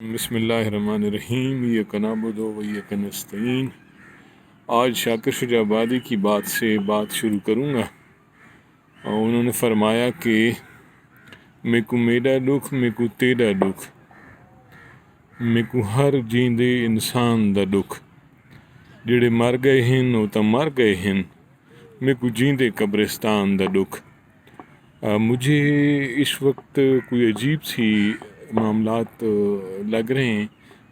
बिस्मिल्लाहिर्रहमानिर्रहीम इय्याक नअबुदु व इय्याक नस्तईन। आज शाकिर शुजा आबादी की बात से बात शुरू करूँगा। और उन्होंने फरमाया कि मेकू मेरा दुख मेकू तेरा दुख, मेकू हर जींदे इंसान दा दुख, जिहड़े मर गए हैं वो तो मर गए हैं, मेकू जींदे कब्रिस्तान दा दुख। मुझे इस वक्त कोई अजीब सी मामलात लग रहे हैं,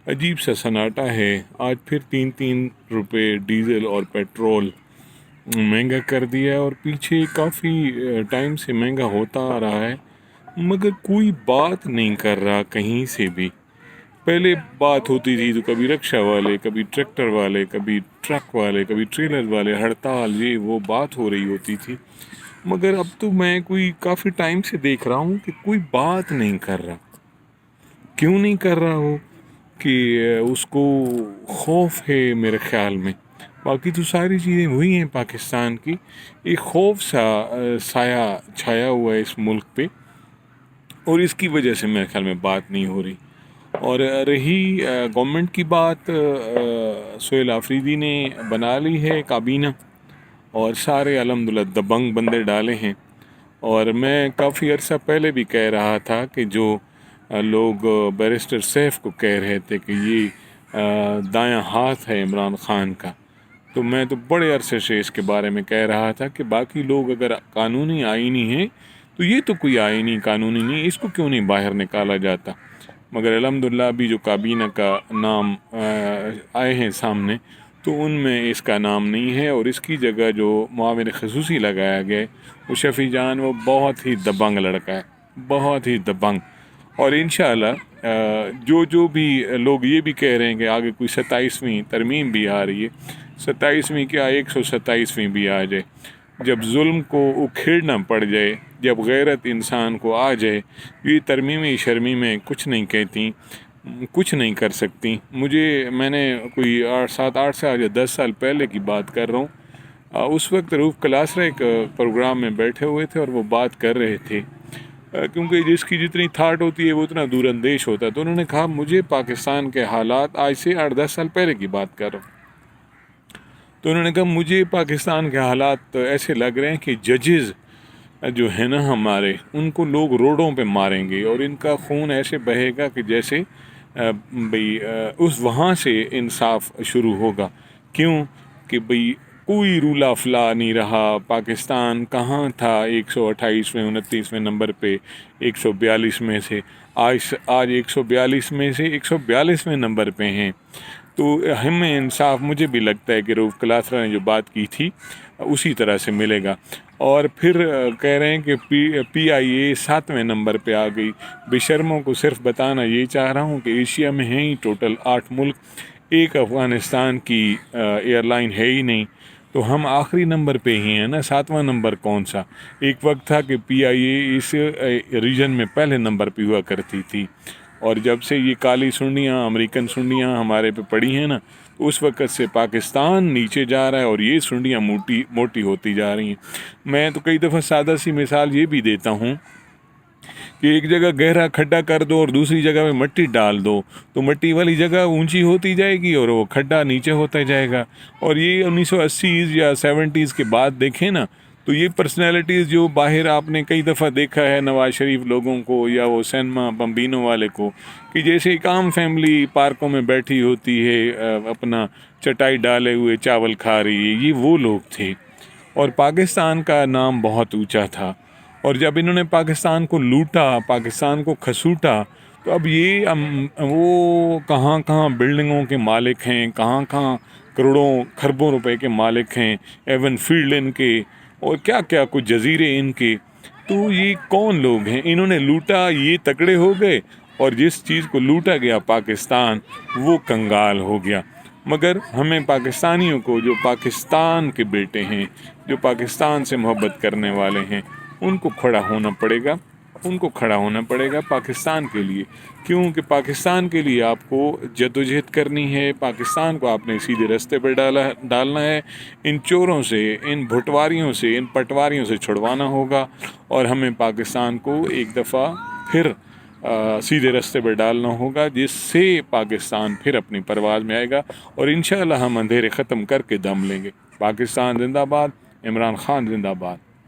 अजीब सा सन्नाटा है। आज फिर 3-3 रुपए डीज़ल और पेट्रोल महंगा कर दिया है और पीछे काफ़ी टाइम से महंगा होता आ रहा है, मगर कोई बात नहीं कर रहा कहीं से भी। पहले बात होती थी तो कभी रिक्शा वाले, कभी ट्रैक्टर वाले, कभी ट्रक वाले, कभी ट्रेलर वाले, हड़ताल, ये वो बात हो रही होती थी। मगर अब तो मैं कोई काफ़ी टाइम से देख रहा हूँ कि कोई बात नहीं कर रहा। क्यों नहीं कर रहा हो कि उसको खौफ है मेरे ख़्याल में। बाकी तो सारी चीज़ें वही हैं पाकिस्तान की। एक खौफ सा साया छाया हुआ है इस मुल्क पे, और इसकी वजह से मेरे ख्याल में बात नहीं हो रही। और रही गवर्नमेंट की बात, सोहेल आफरीदी ने बना ली है काबीना और सारे अल्हम्दुलिल्लाह दबंग बंदे डाले हैं। और मैं काफ़ी अर्सा पहले भी कह रहा था कि जो लोग बैरिस्टर सैफ को कह रहे थे कि ये दायां हाथ है इमरान ख़ान का, तो मैं तो बड़े अरसे से इसके बारे में कह रहा था कि बाकी लोग अगर कानूनी आईनी हैं तो ये तो कोई आईनी कानूनी नहीं, इसको क्यों नहीं बाहर निकाला जाता। मगर अल्हम्दुलिल्लाह अभी जो काबीना का नाम आए हैं सामने, तो उनमें इसका नाम नहीं है। और इसकी जगह जो मुआविन ख़ुसूसी लगाया गया है वो शफ़ी जान, वो बहुत ही दबंग लड़का है, बहुत ही दबंग। और इंशाअल्लाह जो भी लोग ये भी कह रहे हैं कि आगे कोई 27वीं तरमीम भी आ रही है, 27वीं क्या 127वीं भी आ जाए, जब जुल्म को उखेड़ना पड़ जाए, जब गैरत इंसान को आ जाए, ये तरमीमें शर्मीमें कुछ नहीं कहती, कुछ नहीं कर सकती। मैंने कोई 7-8 साल या 10 साल पहले की बात कर रहा हूँ। उस वक्त रूफ क्लासरा एक प्रोग्राम में बैठे हुए थे और वो बात कर रहे थे, क्योंकि जिसकी जितनी थाट होती है वो उतना दूरअंदेश होता है। तो उन्होंने कहा मुझे पाकिस्तान के हालात, आज से 8-10 साल पहले की बात कर रहा हूँ, तो उन्होंने कहा मुझे पाकिस्तान के हालात ऐसे लग रहे हैं कि जजेज़ जो है ना हमारे, उनको लोग रोडों पे मारेंगे और इनका खून ऐसे बहेगा कि जैसे उस वहाँ से इंसाफ शुरू होगा। क्यों कि भाई कोई रूला फला नहीं रहा। पाकिस्तान कहाँ था 128वें 29वें नंबर पे 142 में से, आज 142 में से 142वें नंबर पे हैं। तो हमें इंसाफ, मुझे भी लगता है कि रूफ क्लासरा ने जो बात की थी उसी तरह से मिलेगा। और फिर कह रहे हैं कि PIA 7वें नंबर पे आ गई। बेशर्मों को सिर्फ बताना ये चाह रहा हूँ कि एशिया में हैं ही टोटल 8 मुल्क, एक अफ़गानिस्तान की एयरलाइन है ही नहीं, तो हम आखिरी नंबर पे ही हैं ना। 7वां नंबर कौन सा। एक वक्त था कि PIA इस रीजन में पहले नंबर पे हुआ करती थी, और जब से ये काली सुंडियाँ, अमेरिकन सुंडियाँ हमारे पे पड़ी हैं ना, तो उस वक़्त से पाकिस्तान नीचे जा रहा है और ये सुंडियाँ मोटी होती जा रही हैं। मैं तो कई दफ़ा सादा सी मिसाल ये भी देता हूँ कि एक जगह गहरा खड्डा कर दो और दूसरी जगह में मिट्टी डाल दो, तो मिट्टी वाली जगह ऊंची होती जाएगी और वो खड्डा नीचे होता जाएगा। और ये 1980s या 70s के बाद देखें ना, तो ये पर्सनैलिटीज़ जो बाहर आपने कई दफ़ा देखा है नवाज शरीफ लोगों को या वो सैनमा बम्बिनो वाले को, कि जैसे एक आम फैमिली पार्कों में बैठी होती है, अपना चटाई डाले हुए चावल खा रही है, ये वो लोग थे। और पाकिस्तान का नाम बहुत ऊंचा था। और जब इन्होंने पाकिस्तान को लूटा, पाकिस्तान को खसूटा, तो अब ये वो कहाँ कहाँ बिल्डिंगों के मालिक हैं, कहाँ कहाँ करोड़ों खरबों रुपए के मालिक हैं, एवन फील्ड इनके, और क्या क्या कुछ जजीरे इनके। तो ये कौन लोग हैं, इन्होंने लूटा, ये तकड़े हो गए, और जिस चीज़ को लूटा गया पाकिस्तान, वो कंगाल हो गया। मगर हमें पाकिस्तानियों को, जो पाकिस्तान के बेटे हैं, जो पाकिस्तान से मोहब्बत करने वाले हैं, उनको खड़ा होना पड़ेगा, उनको खड़ा होना पड़ेगा पाकिस्तान के लिए। क्योंकि पाकिस्तान के लिए आपको जद्दोजहद करनी है, पाकिस्तान को आपने सीधे रास्ते पर डालना है, इन चोरों से, इन भुटवारियों से, इन पटवारियों से छुड़वाना होगा। और हमें पाकिस्तान को एक दफ़ा फिर سیدھے راستے پر ڈالنا ہوگا، جس سے پاکستان پھر اپنی پرواز میں آئے گا اور انشاءاللہ ہم اندھیرے ختم کر کے دم لیں گے۔ پاکستان زندہ باد، عمران خان زندہ باد۔